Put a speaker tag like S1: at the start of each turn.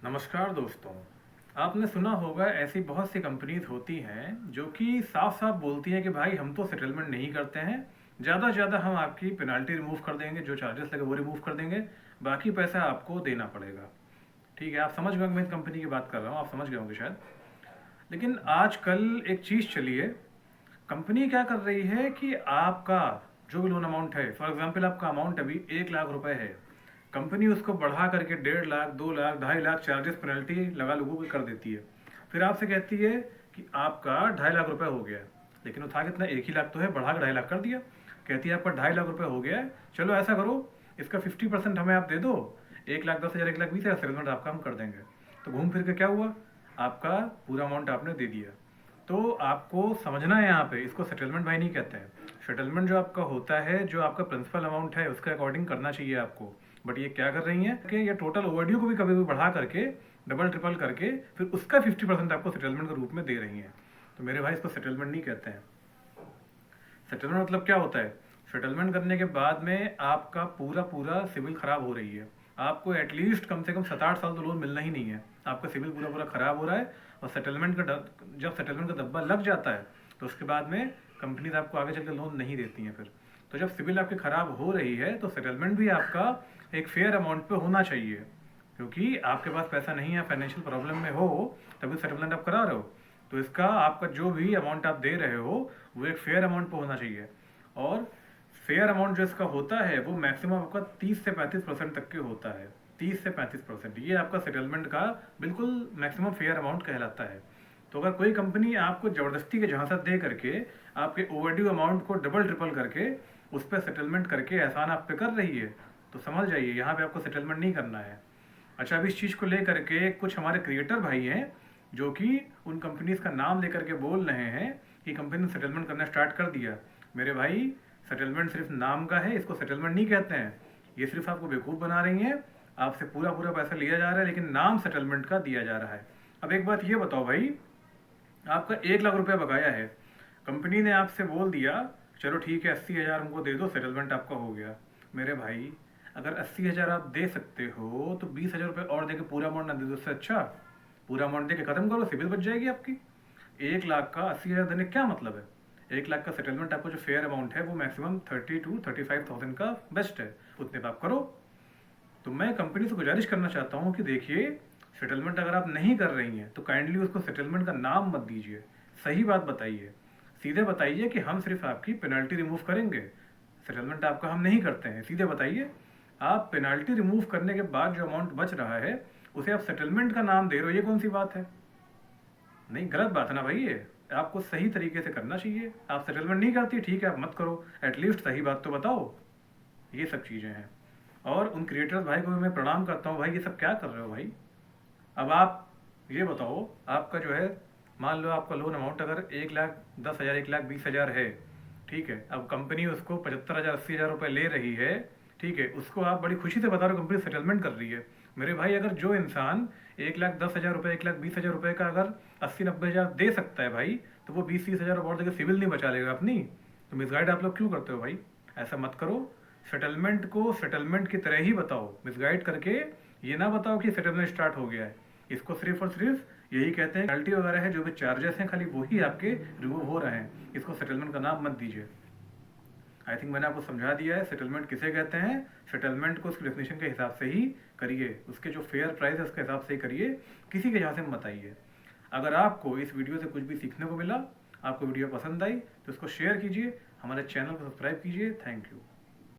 S1: नमस्कार दोस्तों। आपने सुना होगा ऐसी बहुत सी कंपनीज होती हैं जो कि साफ साफ बोलती हैं कि भाई हम तो सेटलमेंट नहीं करते हैं, ज़्यादा से ज़्यादा हम आपकी पेनाल्टी रिमूव कर देंगे, जो चार्जेस लगे वो रिमूव कर देंगे, बाकी पैसा आपको देना पड़ेगा। ठीक है, आप समझ गए होंगे, मैं कंपनी की बात कर रहा हूँ, आप समझ गए होंगे शायद। लेकिन आजकल एक चीज़ चली है, कंपनी क्या कर रही है कि आपका जो भी लोन अमाउंट है, फॉर एग्जांपल आपका अमाउंट अभी 1 लाख रुपए है, कंपनी उसको बढ़ा करके 1.5 लाख, 2 लाख, 2.5 लाख चार्जेस पेनल्टी लगा लोगों को कर देती है। फिर आपसे कहती है कि आपका 2.5 लाख रुपए हो गया है। लेकिन वो था कितना, 1 ही लाख तो है, बढ़ा के 2.5 लाख कर दिया। कहती है आपका 2.5 लाख रुपए हो गया है, चलो ऐसा करो, इसका 50% हमें आप दे दो, 1,10,000, 1,20,000 सेटलमेंट आपका हम कर देंगे। तो घूम फिर के क्या हुआ, आपका पूरा अमाउंट आपने दे दिया। तो आपको समझना है यहाँ पे, इसको सेटलमेंट भाई नहीं कहते हैं। सेटलमेंट जो आपका होता है, जो आपका प्रिंसिपल अमाउंट है उसके अकॉर्डिंग करना चाहिए आपको। बट ये क्या कर रही है कि ये टोटल ओवरड्यू को भी कभी भी बढ़ा करके, डबल ट्रिपल करके, फिर उसका 50% आपको सेटलमेंट के रूप में दे रही है। तो मेरे भाई इसको सेटलमेंट नहीं कहते हैं। सेटलमेंट मतलब क्या होता है, सेटलमेंट करने के बाद में आपका पूरा पूरा सिविल खराब हो रही है, आपको एटलीस्ट कम से कम 7-8 साल तो लोन मिलना ही नहीं है, आपका सिविल पूरा पूरा खराब हो रहा है। और सेटलमेंट का जब सेटलमेंट का धब्बा लग जाता है तो उसके बाद में कंपनीज आपको आगे चलकर लोन नहीं देती हैं फिर। तो जब सिविल आपकी खराब हो रही है तो सेटलमेंट भी आपका एक फेयर अमाउंट पे होना चाहिए, क्योंकि आपके पास पैसा नहीं है, फाइनेंशियल प्रॉब्लम में हो, तभी सेटलमेंट आप करा रहे हो। तो इसका आपका जो भी अमाउंट आप दे रहे हो वो एक फेयर अमाउंट पे होना चाहिए। और फेयर अमाउंट जो इसका होता है वो मैक्सिमम आपका 30 से 35% तक के होता है। 30 से 35% ये आपका सेटलमेंट का बिल्कुल मैक्सिमम फेयर अमाउंट कहलाता है। तो अगर कोई कंपनी आपको ज़बरदस्ती के झांसा दे करके आपके ओवरड्यू अमाउंट को डबल ट्रिपल करके उस पर सेटलमेंट करके एहसान आप पे कर रही है, तो समझ जाइए यहाँ पे आपको सेटलमेंट नहीं करना है। अच्छा, अब इस चीज़ को लेकर के कुछ हमारे क्रिएटर भाई हैं जो कि उन कंपनीज का नाम लेकर के बोल रहे हैं कि कंपनी ने सेटलमेंट करना स्टार्ट कर दिया। मेरे भाई, सेटलमेंट सिर्फ नाम का है, इसको सेटलमेंट नहीं कहते हैं। ये सिर्फ आपको बेवकूफ़ बना रही हैं, आपसे पूरा पूरा पैसा लिया जा रहा है लेकिन नाम सेटलमेंट का दिया जा रहा है। अब एक बात ये बताओ भाई, आपका 1 लाख रुपया बकाया है, कंपनी ने आपसे बोल दिया चलो ठीक है 80,000 हमको दे दो, सेटलमेंट आपका हो गया। मेरे भाई, अगर 80,000 आप दे सकते हो तो 20,000 रुपये और दे के पूरा अमाउंट ना दे दो, उससे अच्छा पूरा अमाउंट दे के ख़त्म करो, सिविल बच जाएगी आपकी। 1 लाख का 80,000 देने क्या मतलब है। 1 लाख का सेटलमेंट आपको जो फेयर अमाउंट है वो मैक्सिमम 30 to 35,000 का बेस्ट है, उतने पे आप करो। तो मैं कंपनी से गुजारिश करना चाहता हूँ कि देखिए, सेटलमेंट अगर आप नहीं कर रही हैं तो काइंडली उसको सेटलमेंट का नाम मत दीजिए, सही बात बताइए, सीधे बताइए कि हम सिर्फ आपकी पेनल्टी रिमूव करेंगे, सेटलमेंट आपका हम नहीं करते हैं। सीधे बताइए, आप पेनल्टी रिमूव करने के बाद जो अमाउंट बच रहा है उसे आप सेटलमेंट का नाम दे रहे हो, ये कौन सी बात है। नहीं, गलत बात है ना भाई, ये आपको सही तरीके से करना चाहिए। आप सेटलमेंट नहीं करती, ठीक है, आप मत करो, एटलीस्ट सही बात तो बताओ। ये सब चीज़ें हैं। और उन क्रिएटर्स भाई को भी मैं प्रणाम करता हूँ, भाई ये सब क्या कर रहे हो भाई। अब आप ये बताओ, आपका जो है, मान लो आपका लोन अमाउंट अगर 1,10,000, 1,20,000 है, ठीक है, अब कंपनी उसको 75,000, 80,000 रुपये ले रही है, ठीक है, उसको आप बड़ी खुशी से बता रहे हो कंपनी सेटलमेंट कर रही है। मेरे भाई, अगर जो इंसान 1,10,000 रुपये, 1,20,000 रुपये का अगर 80-90,000 दे सकता है भाई, तो वो 20-30,000 और देकर सिविल नहीं बचा लेगा अपनी। तो मिसगाइड आप लोग क्यों करते हो भाई, ऐसा मत करो। सेटलमेंट को सेटलमेंट की तरह ही बताओ, मिसगाइड करके ये ना बताओ कि सेटलमेंट स्टार्ट हो गया है। इसको सिर्फ और सिर्फ यही कहते हैं, पेनल्टी वगैरह है, जो भी चार्जेस हैं, खाली वही आपके रिमूव हो रहे हैं, इसको सेटलमेंट का नाम मत दीजिए। आई थिंक मैंने आपको समझा दिया है सेटलमेंट किसे कहते हैं। सेटलमेंट को उसकी डेफिनेशन के हिसाब से ही करिए, उसके जो फेयर प्राइस है उसके हिसाब से ही करिए, किसी के यहाँ से मत आइए। अगर आपको इस वीडियो से कुछ भी सीखने को मिला, आपको वीडियो पसंद आई तो इसको शेयर कीजिए, हमारे चैनल को सब्सक्राइब कीजिए। Thank you.